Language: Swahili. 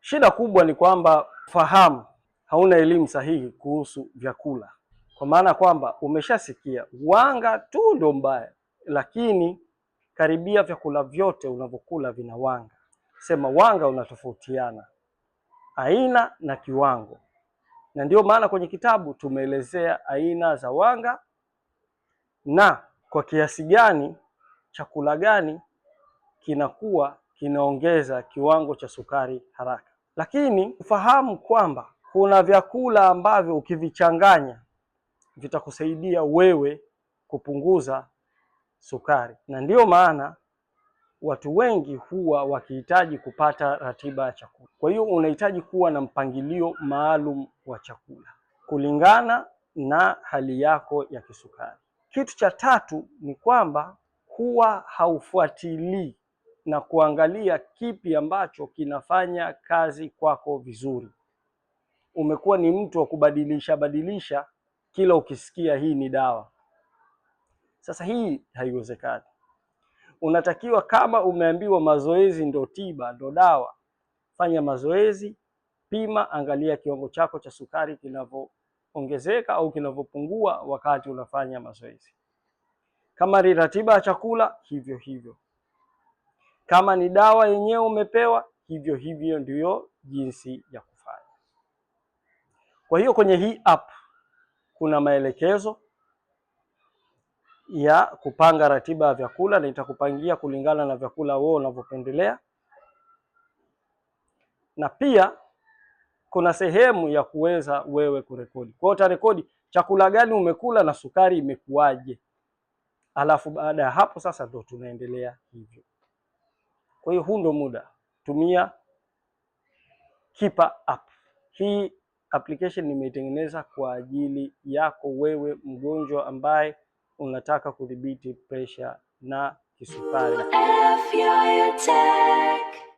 Shida kubwa ni kwamba fahamu hauna elimu sahihi kuhusu vyakula, kwa maana kwamba umeshasikia wanga tu ndio mbaya, lakini karibia vyakula vyote unavyokula vina wanga. Sema wanga unatofautiana aina na kiwango, na ndio maana kwenye kitabu tumeelezea aina za wanga na kwa kiasi gani chakula gani kinakuwa kinaongeza kiwango cha sukari haraka. Lakini ufahamu kwamba kuna vyakula ambavyo ukivichanganya vitakusaidia wewe kupunguza sukari, na ndiyo maana watu wengi huwa wakihitaji kupata ratiba ya chakula. Kwa hiyo unahitaji kuwa na mpangilio maalum wa chakula kulingana na hali yako ya kisukari. Kitu cha tatu ni kwamba huwa haufuatilii na kuangalia kipi ambacho kinafanya kazi kwako vizuri. Umekuwa ni mtu wa kubadilisha kila ukisikia hii ni dawa. Sasa hii haiwezekani. Unatakiwa, kama umeambiwa mazoezi ndo tiba, ndo dawa, fanya mazoezi, pima, angalia kiwango chako cha sukari kinavyoongezeka au kinavyopungua wakati unafanya mazoezi. Kama ni ratiba ya chakula, hivyo hivyo. Kama ni dawa yenyewe umepewa, hivyo hivyo ndiyo jinsi ya kufanya. Kwa hiyo kwenye hii app kuna maelekezo ya kupanga ratiba ya vyakula na itakupangia kulingana na vyakula wewe unavyopendelea, na pia kuna sehemu ya kuweza wewe kurekodi. Kwa hiyo utarekodi chakula gani umekula na sukari imekuwaje, alafu baada ya hapo sasa ndo tunaendelea hivyo. Kwa hiyo huu ndo muda, tumia Keeper app. Hii application nimeitengeneza kwa ajili yako wewe mgonjwa ambaye unataka kudhibiti pressure na kisukari.